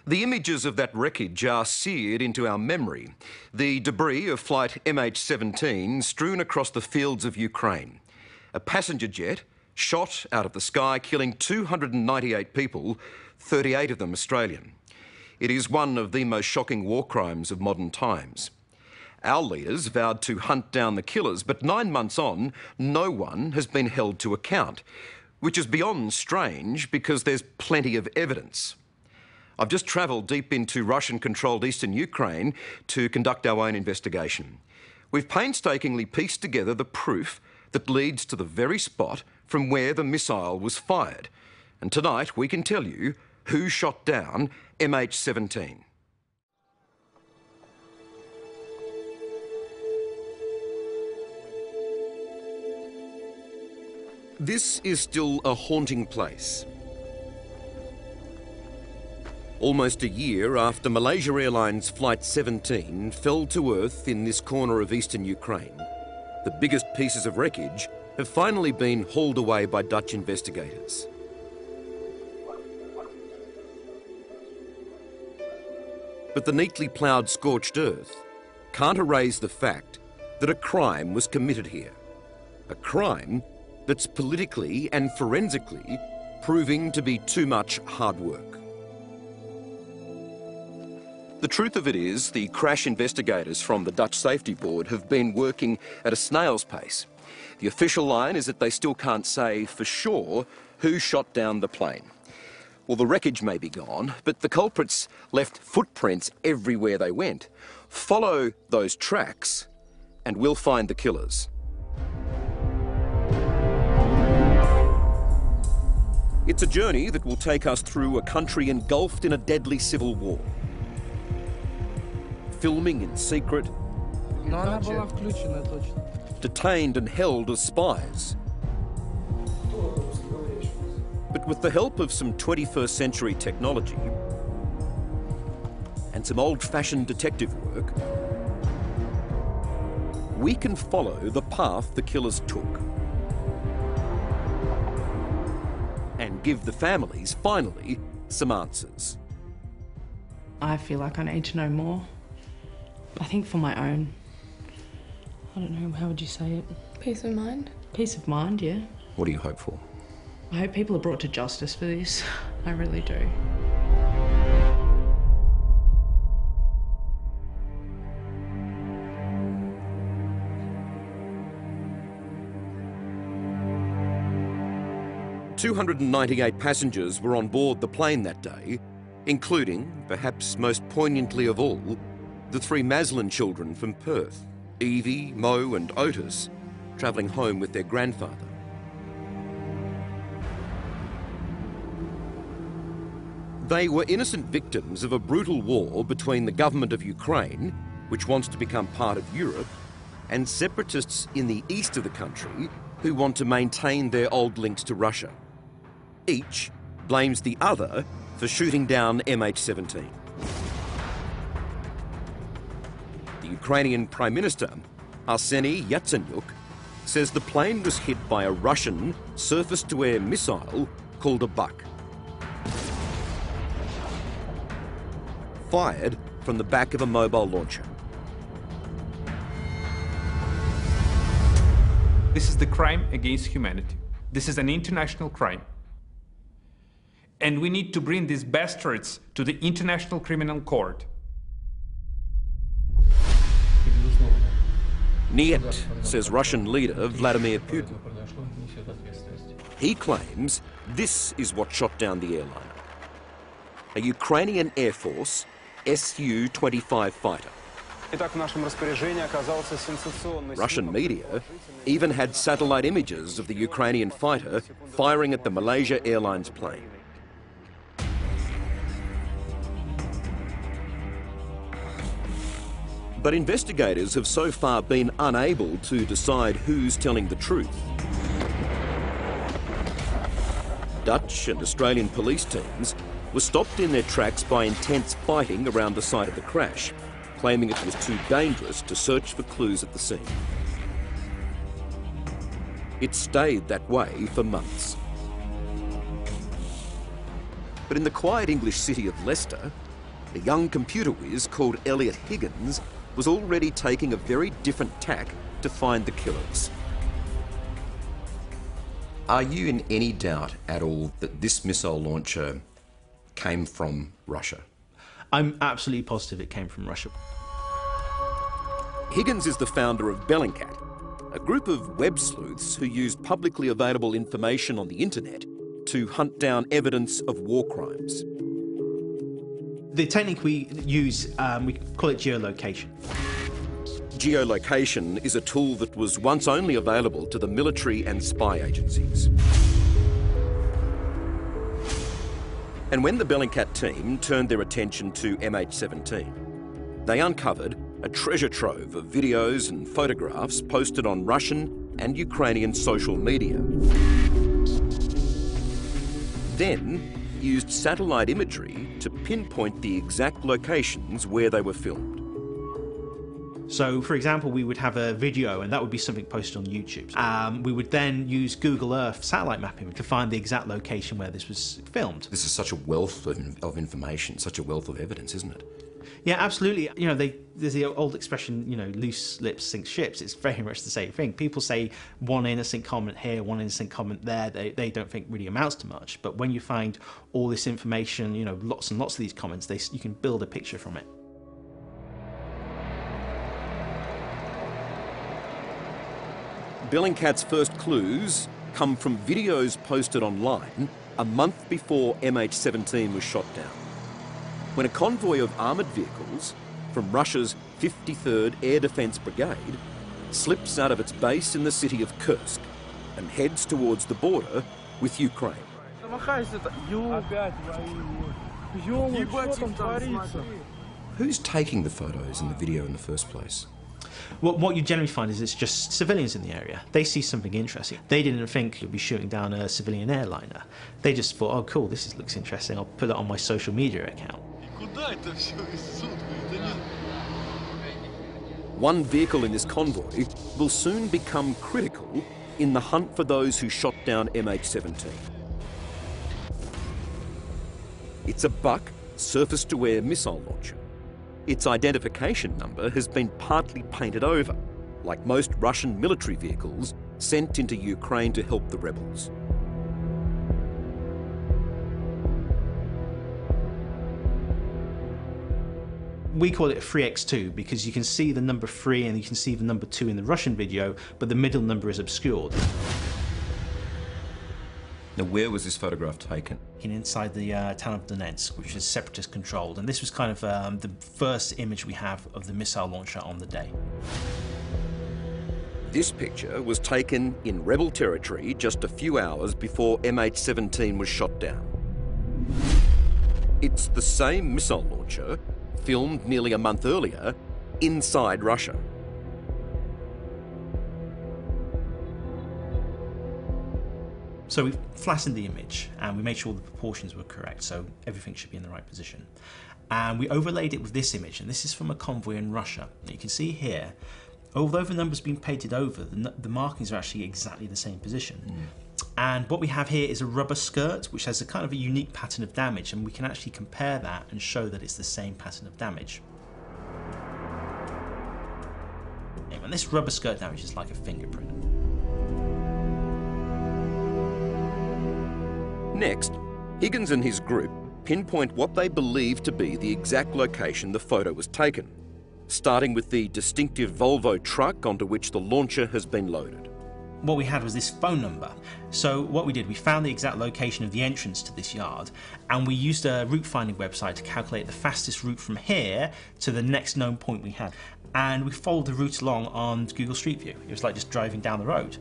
The images of that wreckage are seared into our memory. The debris of flight MH17 strewn across the fields of Ukraine. A passenger jet shot out of the sky, killing 298 people, 38 of them Australian. It is one of the most shocking war crimes of modern times. Our leaders vowed to hunt down the killers, but 9 months on, no one has been held to account, which is beyond strange because there's plenty of evidence. I've just travelled deep into Russian-controlled eastern Ukraine to conduct our own investigation. We've painstakingly pieced together the proof that leads to the very spot from where the missile was fired. And tonight we can tell you who shot down MH17. This is still a haunting place. Almost a year after Malaysia Airlines Flight 17 fell to earth in this corner of eastern Ukraine, the biggest pieces of wreckage have finally been hauled away by Dutch investigators. But the neatly ploughed scorched earth can't erase the fact that a crime was committed here. A crime that's politically and forensically proving to be too much hard work. The truth of it is, the crash investigators from the Dutch Safety Board have been working at a snail's pace. The official line is that they still can't say for sure who shot down the plane. Well, the wreckage may be gone, but the culprits left footprints everywhere they went. Follow those tracks and we'll find the killers. It's a journey that will take us through a country engulfed in a deadly civil war. Filming in secret, detained and held as spies. But with the help of some 21st century technology and some old-fashioned detective work, we can follow the path the killers took and give the families, finally, some answers. I feel like I need to know more. I think for my own, I don't know, how would you say it? Peace of mind? Peace of mind, yeah. What do you hope for? I hope people are brought to justice for this. I really do. "298 passengers were on board the plane that day, including, perhaps most poignantly of all, the 3 Maslin children from Perth, Evie, Mo and Otis, travelling home with their grandfather. They were innocent victims of a brutal war between the government of Ukraine, which wants to become part of Europe, and separatists in the east of the country who want to maintain their old links to Russia. Each blames the other for shooting down MH17. The Ukrainian Prime Minister, Arseniy Yatsenyuk, says the plane was hit by a Russian surface-to-air missile called a Buk, fired from the back of a mobile launcher. This is the crime against humanity. This is an international crime. And we need to bring these bastards to the International Criminal Court. Niet, says Russian leader Vladimir Putin. He claims this is what shot down the airliner: a Ukrainian Air Force Su-25 fighter. Russian media even had satellite images of the Ukrainian fighter firing at the Malaysia Airlines plane. But investigators have so far been unable to decide who's telling the truth. Dutch and Australian police teams were stopped in their tracks by intense fighting around the site of the crash, claiming it was too dangerous to search for clues at the scene. It stayed that way for months. But in the quiet English city of Leicester, a young computer whiz called Elliot Higgins was already taking a very different tack to find the killers. Are you in any doubt at all that this missile launcher came from Russia? I'm absolutely positive it came from Russia. Higgins is the founder of Bellingcat, a group of web sleuths who use publicly available information on the internet to hunt down evidence of war crimes. The technique we use, we call it geolocation. Geolocation is a tool that was once only available to the military and spy agencies. And when the Bellingcat team turned their attention to MH17, they uncovered a treasure trove of videos and photographs posted on Russian and Ukrainian social media. Then used satellite imagery to pinpoint the exact locations where they were filmed. So, for example, we would have a video, and that would be something posted on YouTube. We would then use Google Earth satellite mapping to find the exact location where this was filmed. This is such a wealth of information, such a wealth of evidence, isn't it? Yeah, absolutely. You know, there's the old expression, you know, loose lips sink ships. It's very much the same thing. People say one innocent comment here, one innocent comment there. They don't think really amounts to much. But when you find all this information, you know, lots and lots of these comments, you can build a picture from it. Bellingcat's first clues come from videos posted online a month before MH17 was shot down, when a convoy of armoured vehicles from Russia's 53rd Air Defence Brigade slips out of its base in the city of Kursk and heads towards the border with Ukraine. Who's taking the photos and the video in the first place? What you generally find is it's just civilians in the area. They see something interesting. They didn't think you'd be shooting down a civilian airliner. They just thought, oh cool, this looks interesting, I'll put it on my social media account. One vehicle in this convoy will soon become critical in the hunt for those who shot down MH17. It's a Buck surface-to-air missile launcher. Its identification number has been partly painted over, like most Russian military vehicles sent into Ukraine to help the rebels. We call it a 3x2 because you can see the number 3 and you can see the number 2 in the Russian video, but the middle number is obscured. Now, where was this photograph taken? Inside the town of Donetsk, which is separatist controlled, and this was kind of the first image we have of the missile launcher on the day. This picture was taken in rebel territory just a few hours before MH17 was shot down. It's the same missile launcher filmed nearly a month earlier inside Russia. So we flattened the image and we made sure the proportions were correct, so everything should be in the right position. And we overlaid it with this image, and this is from a convoy in Russia. You can see here, although the number's been painted over, the markings are actually exactly the same position. And what we have here is a rubber skirt, which has a kind of a unique pattern of damage, and we can actually compare that and show that it's the same pattern of damage. And this rubber skirt damage is like a fingerprint. Next, Higgins and his group pinpoint what they believe to be the exact location the photo was taken, starting with the distinctive Volvo truck onto which the launcher has been loaded. What we had was this phone number. So what we did, we found the exact location of the entrance to this yard, and we used a route finding website to calculate the fastest route from here to the next known point we had. And we followed the route along on Google Street View. It was like just driving down the road.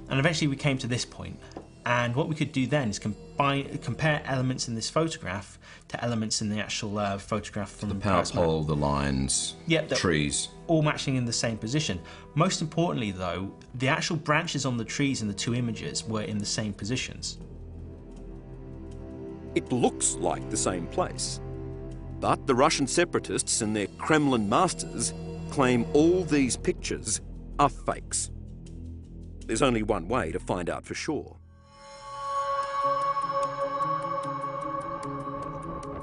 And eventually we came to this point. And what we could do then is compare elements in this photograph to elements in the actual photograph from the power pole, the lines, trees. All matching in the same position. Most importantly though, the actual branches on the trees in the two images were in the same positions. It looks like the same place. But the Russian separatists and their Kremlin masters claim all these pictures are fakes. There's only one way to find out for sure.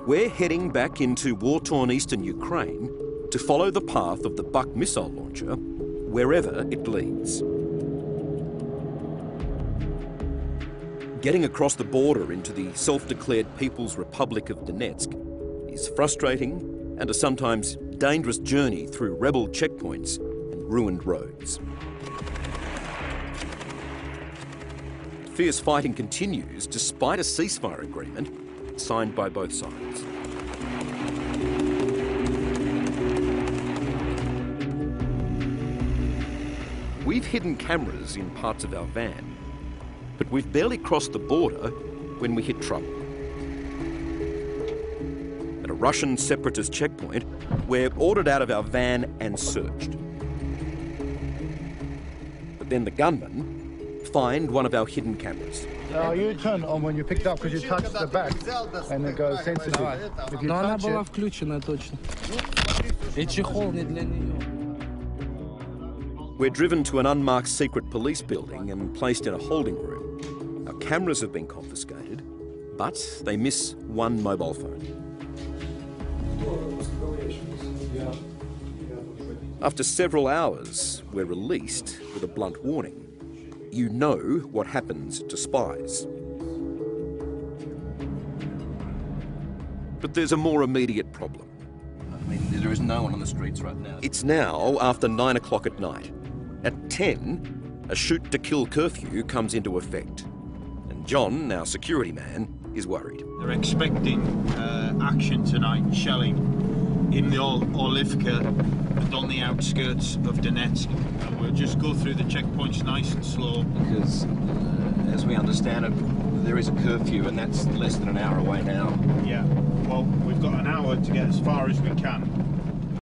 We're heading back into war-torn eastern Ukraine to follow the path of the Buk missile launcher, wherever it leads. Getting across the border into the self-declared People's Republic of Donetsk is frustrating and a sometimes dangerous journey through rebel checkpoints and ruined roads. Fierce fighting continues despite a ceasefire agreement signed by both sides. We've hidden cameras in parts of our van, but we've barely crossed the border when we hit trouble. At a Russian separatist checkpoint, we're ordered out of our van and searched. But then the gunmen find one of our hidden cameras. You turn on when you picked up because you touched the back and it goes sensitive. If you Но она touch была it, включена точно. И чехол не для нее. We're driven to an unmarked secret police building and placed in a holding room. Our cameras have been confiscated, but they miss one mobile phone. After several hours, we're released with a blunt warning. You know what happens to spies. But there's a more immediate problem. I mean, there is no one on the streets right now. It's now after 9 o'clock at night. At 10, a shoot-to-kill curfew comes into effect. And John, our security man, is worried. They're expecting action tonight, shelling in the Orlivka and on the outskirts of Donetsk. And we'll just go through the checkpoints nice and slow. Because, as we understand it, there is a curfew and that's less than an hour away now. Yeah, well, we've got an hour to get as far as we can.